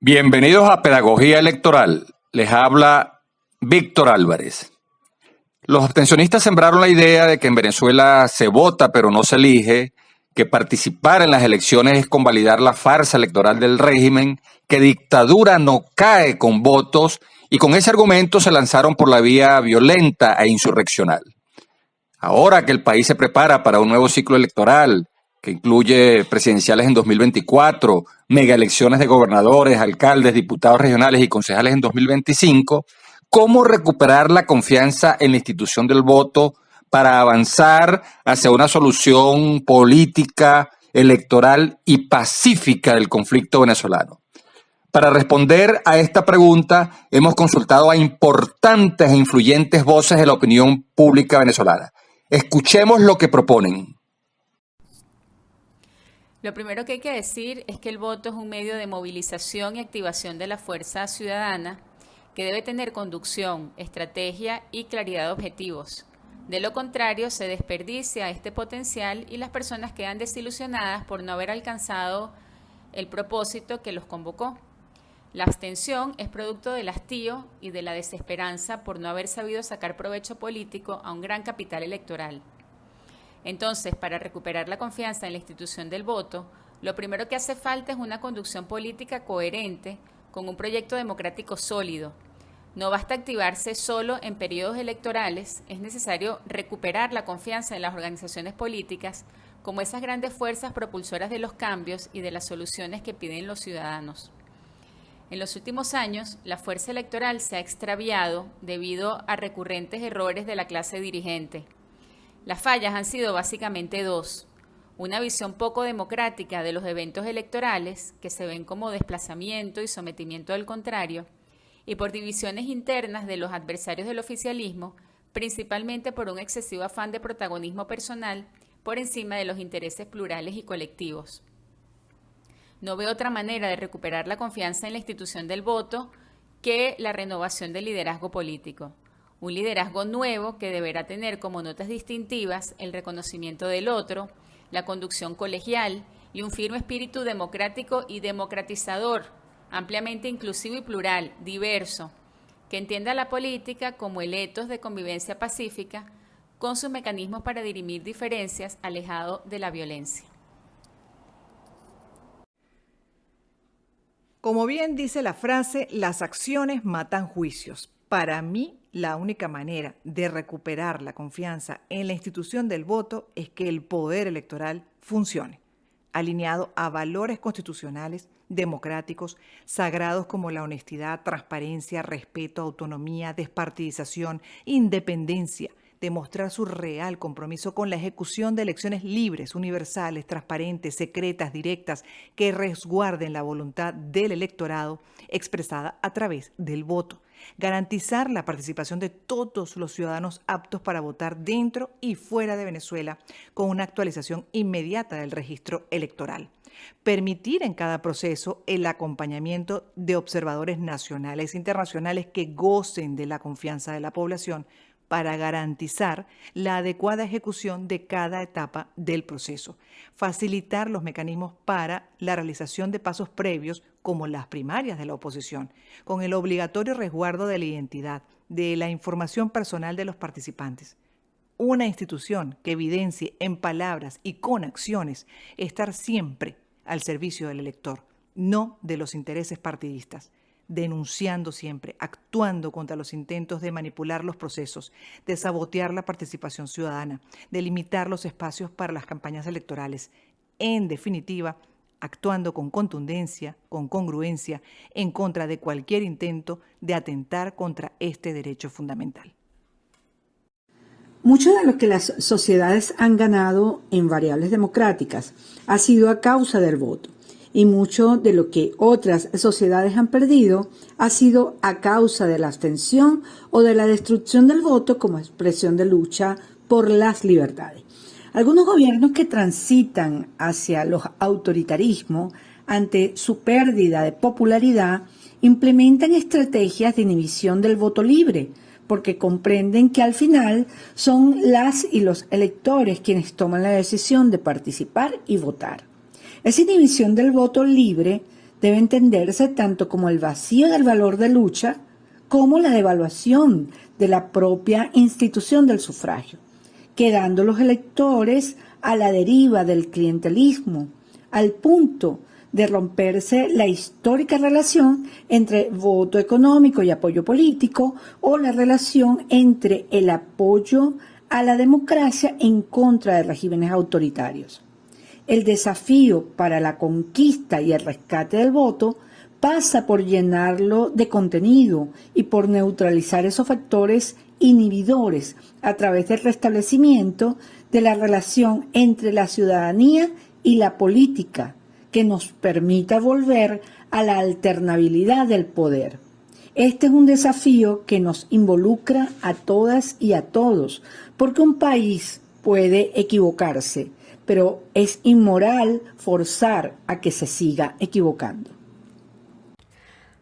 Bienvenidos a Pedagogía Electoral. Les habla Víctor Álvarez. Los abstencionistas sembraron la idea de que en Venezuela se vota pero no se elige, que participar en las elecciones es convalidar la farsa electoral del régimen, que dictadura no cae con votos, y con ese argumento se lanzaron por la vía violenta e insurreccional. Ahora que el país se prepara para un nuevo ciclo electoral, que incluye presidenciales en 2024, megaelecciones de gobernadores, alcaldes, diputados regionales y concejales en 2025, ¿cómo recuperar la confianza en la institución del voto para avanzar hacia una solución política, electoral y pacífica del conflicto venezolano? Para responder a esta pregunta, hemos consultado a importantes e influyentes voces de la opinión pública venezolana. Escuchemos lo que proponen. Lo primero que hay que decir es que el voto es un medio de movilización y activación de la fuerza ciudadana que debe tener conducción, estrategia y claridad de objetivos. De lo contrario, se desperdicia este potencial y las personas quedan desilusionadas por no haber alcanzado el propósito que los convocó. La abstención es producto del hastío y de la desesperanza por no haber sabido sacar provecho político a un gran capital electoral. Entonces, para recuperar la confianza en la institución del voto, lo primero que hace falta es una conducción política coherente con un proyecto democrático sólido. No basta activarse solo en periodos electorales, es necesario recuperar la confianza en las organizaciones políticas como esas grandes fuerzas propulsoras de los cambios y de las soluciones que piden los ciudadanos. En los últimos años, la fuerza electoral se ha extraviado debido a recurrentes errores de la clase dirigente. Las fallas han sido básicamente dos: una visión poco democrática de los eventos electorales, que se ven como desplazamiento y sometimiento del contrario, y por divisiones internas de los adversarios del oficialismo, principalmente por un excesivo afán de protagonismo personal por encima de los intereses plurales y colectivos. No veo otra manera de recuperar la confianza en la institución del voto que la renovación del liderazgo político. Un liderazgo nuevo que deberá tener como notas distintivas el reconocimiento del otro, la conducción colegial y un firme espíritu democrático y democratizador, ampliamente inclusivo y plural, diverso, que entienda la política como el etos de convivencia pacífica, con sus mecanismos para dirimir diferencias alejado de la violencia. Como bien dice la frase, las acciones matan juicios. Para mí, la única manera de recuperar la confianza en la institución del voto es que el poder electoral funcione, alineado a valores constitucionales, democráticos, sagrados como la honestidad, transparencia, respeto, autonomía, despartidización, independencia, demostrar su real compromiso con la ejecución de elecciones libres, universales, transparentes, secretas, directas, que resguarden la voluntad del electorado expresada a través del voto. Garantizar la participación de todos los ciudadanos aptos para votar dentro y fuera de Venezuela con una actualización inmediata del registro electoral. Permitir en cada proceso el acompañamiento de observadores nacionales e internacionales que gocen de la confianza de la población para garantizar la adecuada ejecución de cada etapa del proceso. Facilitar los mecanismos para la realización de pasos previos, como las primarias de la oposición, con el obligatorio resguardo de la identidad, de la información personal de los participantes. Una institución que evidencie en palabras y con acciones estar siempre al servicio del elector, no de los intereses partidistas, denunciando siempre, actuando contra los intentos de manipular los procesos, de sabotear la participación ciudadana, de limitar los espacios para las campañas electorales. En definitiva, actuando con contundencia, con congruencia, en contra de cualquier intento de atentar contra este derecho fundamental. Mucho de lo que las sociedades han ganado en variables democráticas ha sido a causa del voto. Y mucho de lo que otras sociedades han perdido ha sido a causa de la abstención o de la destrucción del voto como expresión de lucha por las libertades. Algunos gobiernos que transitan hacia los autoritarismos ante su pérdida de popularidad implementan estrategias de inhibición del voto libre, porque comprenden que al final son las y los electores quienes toman la decisión de participar y votar. Esa inhibición del voto libre debe entenderse tanto como el vacío del valor de lucha como la devaluación de la propia institución del sufragio, quedando los electores a la deriva del clientelismo, al punto de romperse la histórica relación entre voto económico y apoyo político, o la relación entre el apoyo a la democracia en contra de regímenes autoritarios. El desafío para la conquista y el rescate del voto pasa por llenarlo de contenido y por neutralizar esos factores inhibidores a través del restablecimiento de la relación entre la ciudadanía y la política, que nos permita volver a la alternabilidad del poder. Este es un desafío que nos involucra a todas y a todos, porque un país puede equivocarse, pero es inmoral forzar a que se siga equivocando.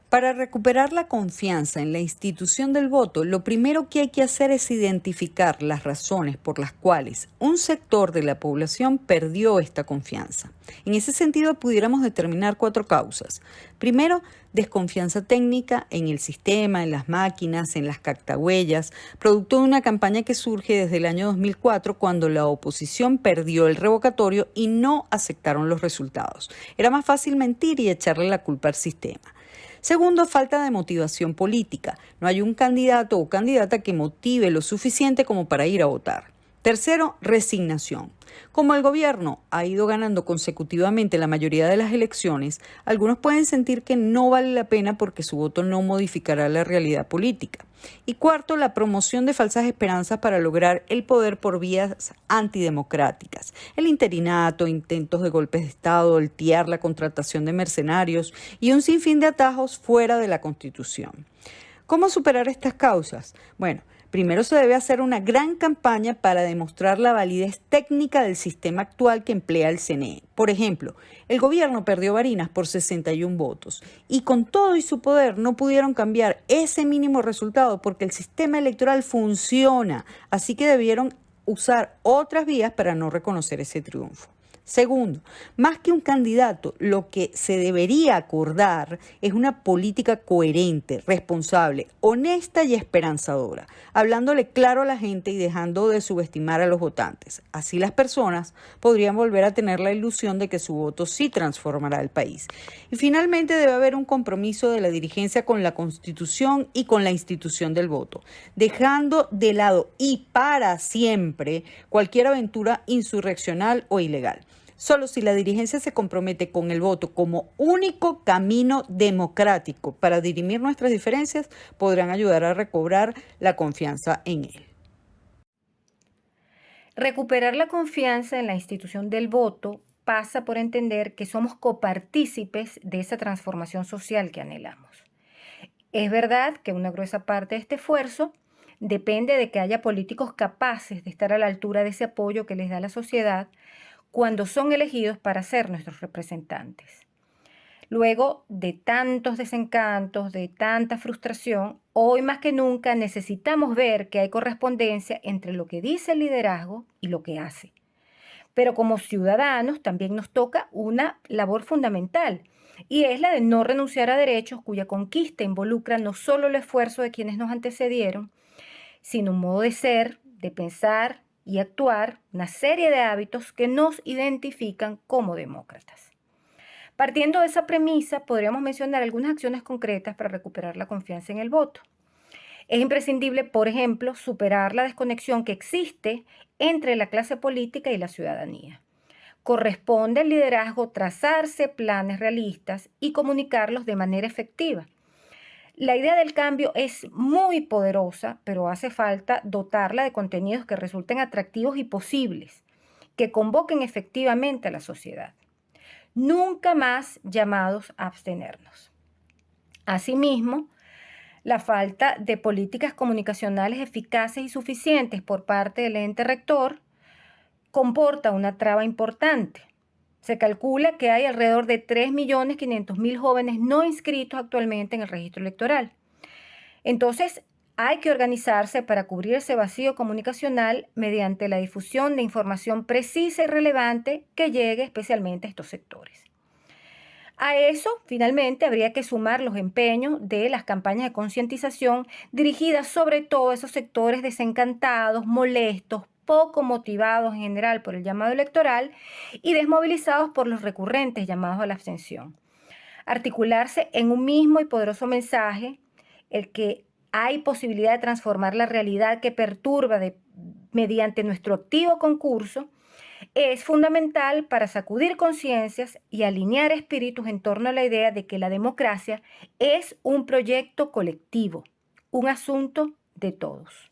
Para recuperar la confianza en la institución del voto, lo primero que hay que hacer es identificar las razones por las cuales un sector de la población perdió esta confianza. En ese sentido, pudiéramos determinar 4 causas. Primero, desconfianza técnica en el sistema, en las máquinas, en las cactahuellas, producto de una campaña que surge desde el año 2004, cuando la oposición perdió el revocatorio y no aceptaron los resultados. Era más fácil mentir y echarle la culpa al sistema. Segundo, falta de motivación política. No hay un candidato o candidata que motive lo suficiente como para ir a votar. Tercero, resignación. Como el gobierno ha ido ganando consecutivamente la mayoría de las elecciones, algunos pueden sentir que no vale la pena porque su voto no modificará la realidad política. Y cuarto, la promoción de falsas esperanzas para lograr el poder por vías antidemocráticas. El interinato, intentos de golpes de Estado, el TIAR, la contratación de mercenarios y un sinfín de atajos fuera de la Constitución. ¿Cómo superar estas causas? Bueno, primero se debe hacer una gran campaña para demostrar la validez técnica del sistema actual que emplea el CNE. Por ejemplo, el gobierno perdió Barinas por 61 votos y con todo y su poder no pudieron cambiar ese mínimo resultado porque el sistema electoral funciona, así que debieron usar otras vías para no reconocer ese triunfo. Segundo, más que un candidato, lo que se debería acordar es una política coherente, responsable, honesta y esperanzadora, hablándole claro a la gente y dejando de subestimar a los votantes. Así las personas podrían volver a tener la ilusión de que su voto sí transformará el país. Y finalmente debe haber un compromiso de la dirigencia con la Constitución y con la institución del voto, dejando de lado y para siempre cualquier aventura insurreccional o ilegal. Solo si la dirigencia se compromete con el voto como único camino democrático para dirimir nuestras diferencias, podrán ayudar a recobrar la confianza en él. Recuperar la confianza en la institución del voto pasa por entender que somos copartícipes de esa transformación social que anhelamos. Es verdad que una gruesa parte de este esfuerzo depende de que haya políticos capaces de estar a la altura de ese apoyo que les da la sociedad cuando son elegidos para ser nuestros representantes. Luego de tantos desencantos, de tanta frustración, hoy más que nunca necesitamos ver que hay correspondencia entre lo que dice el liderazgo y lo que hace. Pero como ciudadanos también nos toca una labor fundamental, y es la de no renunciar a derechos cuya conquista involucra no solo el esfuerzo de quienes nos antecedieron, sino un modo de ser, de pensar y actuar, una serie de hábitos que nos identifican como demócratas. Partiendo de esa premisa, podríamos mencionar algunas acciones concretas para recuperar la confianza en el voto. Es imprescindible, por ejemplo, superar la desconexión que existe entre la clase política y la ciudadanía. Corresponde al liderazgo trazarse planes realistas y comunicarlos de manera efectiva. La idea del cambio es muy poderosa, pero hace falta dotarla de contenidos que resulten atractivos y posibles, que convoquen efectivamente a la sociedad. Nunca más llamados a abstenernos. Asimismo, la falta de políticas comunicacionales eficaces y suficientes por parte del ente rector comporta una traba importante. Se calcula que hay alrededor de 3.500.000 jóvenes no inscritos actualmente en el registro electoral. Entonces, hay que organizarse para cubrir ese vacío comunicacional mediante la difusión de información precisa y relevante que llegue especialmente a estos sectores. A eso, finalmente, habría que sumar los empeños de las campañas de concientización dirigidas sobre todo a esos sectores desencantados, molestos, poco motivados en general por el llamado electoral y desmovilizados por los recurrentes llamados a la abstención. Articularse en un mismo y poderoso mensaje, el que hay posibilidad de transformar la realidad que perturba mediante nuestro activo concurso, es fundamental para sacudir conciencias y alinear espíritus en torno a la idea de que la democracia es un proyecto colectivo, un asunto de todos.